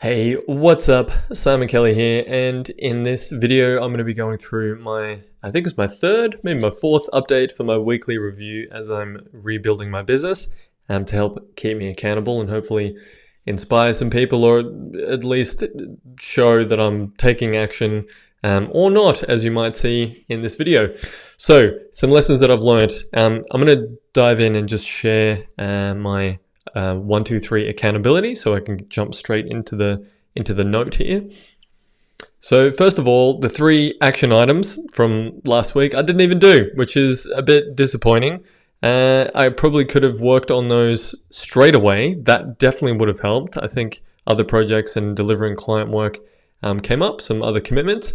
Hey, what's up? Simon Kelly here, and in this video I'm going to be going through I think it's my third, maybe my fourth update for my weekly review as I'm rebuilding my business to help keep me accountable and hopefully inspire some people, or at least show that I'm taking action or not, as you might see in this video. So, some lessons that I've learned. I'm going to dive in and just share my 1, 2, 3 accountability, so I can jump straight into the note here. So first of all, the 3 action items from last week I didn't even do, which is a bit disappointing. I probably could have worked on those straight away. That definitely would have helped. I think other projects and delivering client work came up, some other commitments,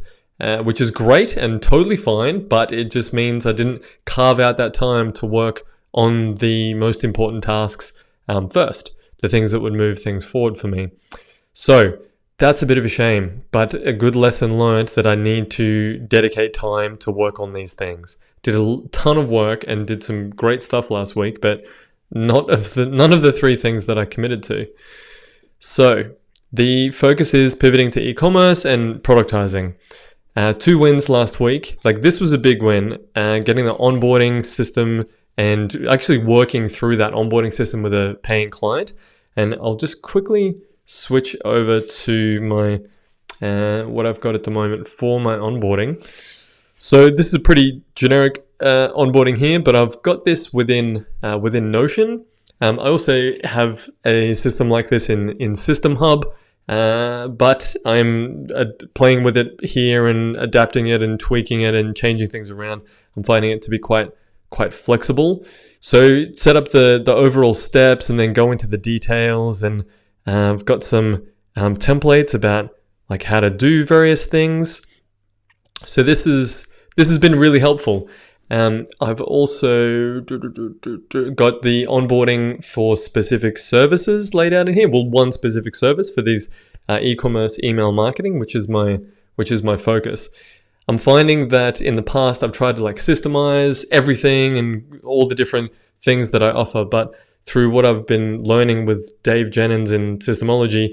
which is great and totally fine, but it just means I didn't carve out that time to work on the most important tasks first, the things that would move things forward for me. So that's a bit of a shame, but a good lesson learned that I need to dedicate time to work on these things. Did a ton of work and did some great stuff last week, but none of the 3 things that I committed to. So the focus is pivoting to e-commerce and productizing. 2 wins last week. Like, this was a big win, getting the onboarding system and actually working through that onboarding system with a paying client. And I'll just quickly switch over to my what I've got at the moment for my onboarding. So this is a pretty generic onboarding here, but I've got this within Notion. I also have a system like this in SystemHUB, but I'm playing with it here and adapting it and tweaking it and changing things around. I'm finding it to be quite flexible. So set up the overall steps and then go into the details, and I've got some templates about like how to do various things. So this has been really helpful. I've also got the onboarding for specific services laid out in here. Well, one specific service for these e-commerce email marketing, which is my focus. I'm finding that in the past I've tried to like systemize everything and all the different things that I offer, but through what I've been learning with Dave Jennings in Systemology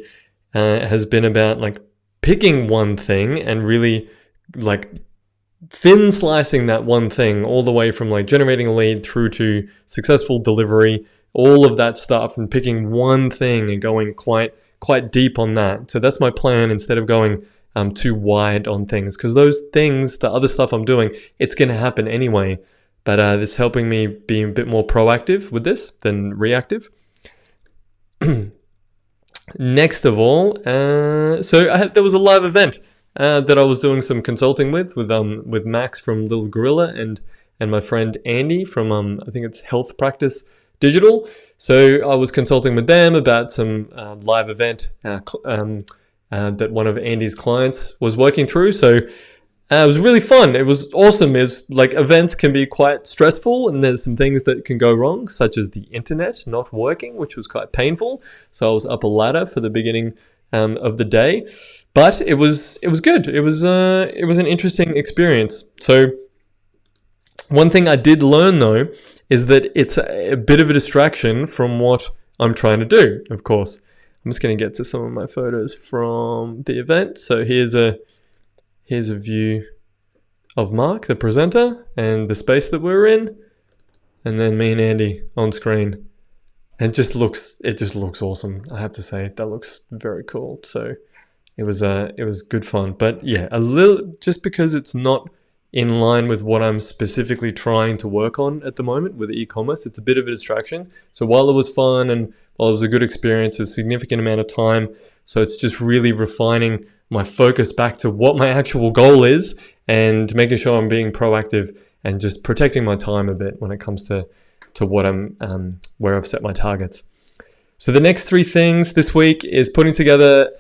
has been about like picking one thing and really like thin slicing that one thing all the way from like generating a lead through to successful delivery, all of that stuff, and picking one thing and going quite deep on that. So that's my plan, instead of going too wide on things, because those things, the other stuff I'm doing, it's going to happen anyway. But it's helping me be a bit more proactive with this than reactive. Next of all, there was a live event that I was doing some consulting with Max from Little Gorilla and my friend Andy from I think it's Health Practice Digital. So I was consulting with them about some live event that one of Andy's clients was working through. So it was really fun. It was awesome. It's like, events can be quite stressful and there's some things that can go wrong, such as the internet not working, which was quite painful. So I was up a ladder for the beginning of the day, but it was good. It was an interesting experience. So one thing I did learn though is that it's a bit of a distraction from what I'm trying to do, of course. I'm just going to get to some of my photos from the event. So here's a view of Mark, the presenter, and the space that we're in, and then me and Andy on screen. And it just looks awesome. I have to say, that looks very cool. So it was good fun. But yeah, a little, just because it's not in line with what I'm specifically trying to work on at the moment with e-commerce, it's a bit of a distraction. So while it was fun and while it was a good experience, a significant amount of time, so it's just really refining my focus back to what my actual goal is and making sure I'm being proactive and just protecting my time a bit when it comes to what I'm where I've set my targets. So the next 3 things this week is putting together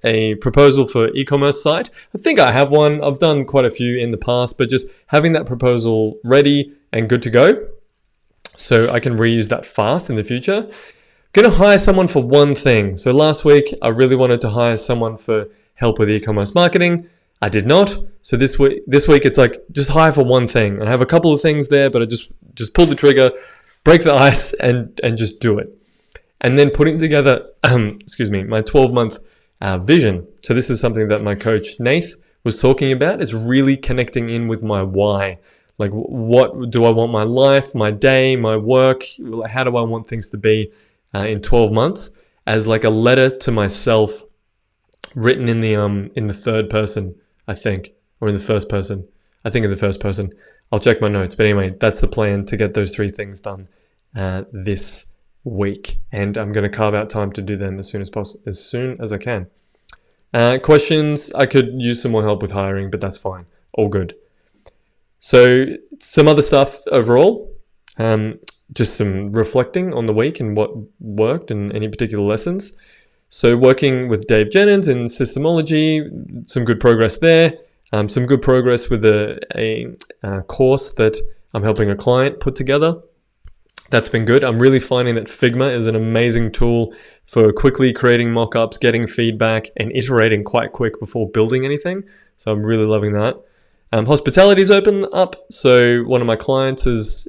a proposal for e-commerce site. I think I have one. I've done quite a few in the past, but just having that proposal ready and good to go so I can reuse that fast in the future. Going to hire someone for one thing. So last week I really wanted to hire someone for help with e-commerce marketing. I did not. So this week it's like, just hire for one thing. And I have a couple of things there, but I just pull the trigger, break the ice, and just do it. And then putting together, my 12-month vision. So this is something that my coach Nath was talking about, is really connecting in with my why. Like, what do I want my life, my day, my work, how do I want things to be in 12 months, as like a letter to myself, written in the third person, I think, or in the first person. I think in the first person. I'll check my notes. But anyway, that's the plan, to get those 3 things done this week. And I'm going to carve out time to do them as soon as possible, as soon as I can. Questions, I could use some more help with hiring, but that's fine. All good. So some other stuff overall, just some reflecting on the week and what worked and any particular lessons. So working with Dave Jennings in Systemology, some good progress there. Some good progress with a course that I'm helping a client put together. That's been good. I'm really finding that Figma is an amazing tool for quickly creating mock-ups, getting feedback, and iterating quite quick before building anything. So I'm really loving that. Hospitality's open up. So one of my clients has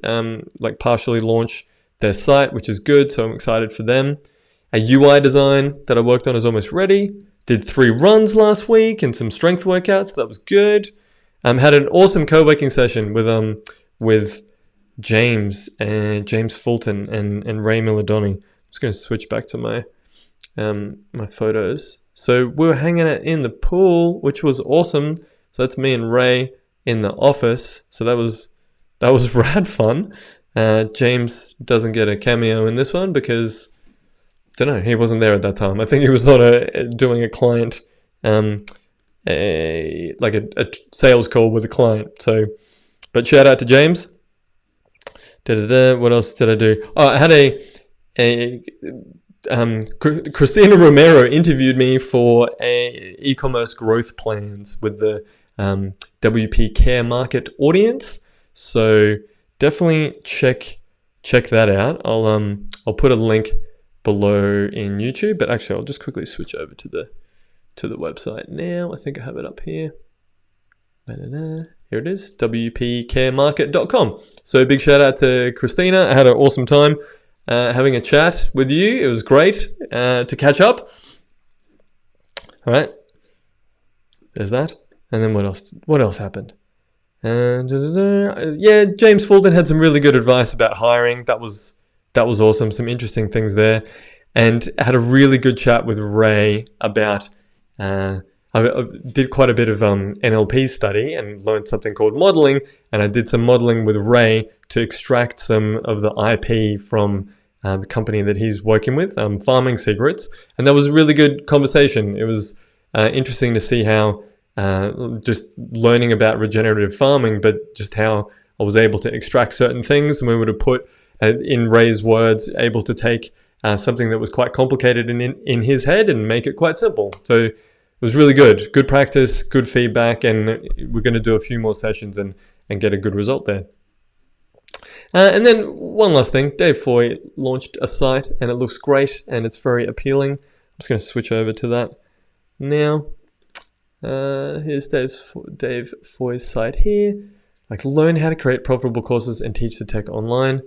like partially launched their site, which is good. So I'm excited for them. A UI design that I worked on is almost ready. Did 3 runs last week and some strength workouts. That was good. Had an awesome co-working session with James Fulton and Ray Milladoni. I'm just going to switch back to my my photos. So we were hanging out in the pool, which was awesome. So that's me and Ray in the office. So that was rad fun. James doesn't get a cameo in this one because, don't know, he wasn't there at that time. I think he was doing a client, a sales call with a client. So, but shout out to James. What else did I do? Oh, I had Christina Romero interviewed me for a e-commerce growth plans with the WP Care Market audience. So definitely check that out. I'll put a link below in YouTube, but actually I'll just quickly switch over to the website now. I think I have it up here. Here it is, wpcaremarket.com. So big shout out to Christina. I had an awesome time having a chat with you. It was great to catch up. All right, there's that. And then what else happened? Yeah, James Fulton had some really good advice about hiring. That was awesome. Some interesting things there. And I had a really good chat with Ray about, I did quite a bit of NLP study and learned something called modeling. And I did some modeling with Ray to extract some of the IP from the company that he's working with, Farming Secrets. And that was a really good conversation. It was interesting to see how just learning about regenerative farming, but just how I was able to extract certain things, and we would have put, in Ray's words, able to take something that was quite complicated in his head and make it quite simple. So it was really good. Good practice, good feedback, and we're going to do a few more sessions and get a good result there. And then one last thing, Dave Foy launched a site and it looks great and it's very appealing. I'm just going to switch over to that now. Here's Dave Foy's site here. Like, learn how to create profitable courses and teach the tech online.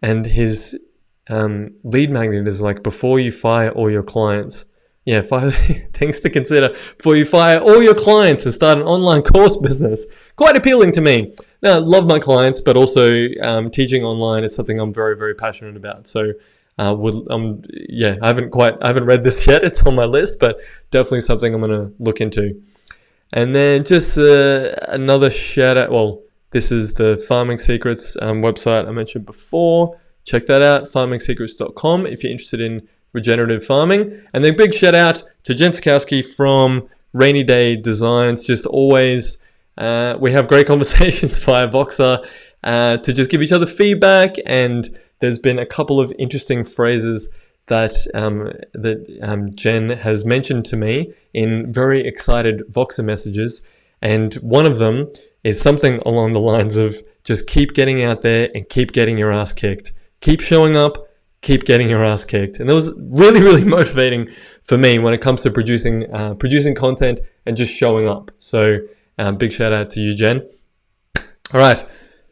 And his lead magnet is like, before you fire all your clients. Yeah, 5 things to consider before you fire all your clients and start an online course business. Quite appealing to me. Now, I love my clients, but also teaching online is something I'm very, very passionate about. So, I haven't read this yet. It's on my list, but definitely something I'm going to look into. And then just another shout out. Well, this is the Farming Secrets website I mentioned before. Check that out, farmingsecrets.com, if you're interested in regenerative farming. And then big shout out to Jen Sikowski from Rainy Day Designs. Just always, we have great conversations via Voxer to just give each other feedback. And there's been a couple of interesting phrases that Jen has mentioned to me in very excited Voxer messages. And one of them is something along the lines of just keep getting out there and keep getting your ass kicked. Keep showing up, keep getting your ass kicked. And that was really, really motivating for me when it comes to producing content and just showing up. So big shout out to you, Jen. All right.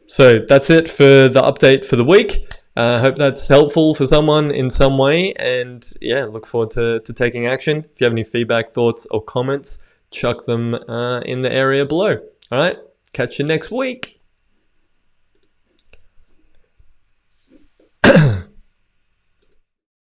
So that's it for the update for the week. Hope that's helpful for someone in some way, and yeah, look forward to taking action. If you have any feedback, thoughts, or comments, chuck them in the area below. All right, catch you next week.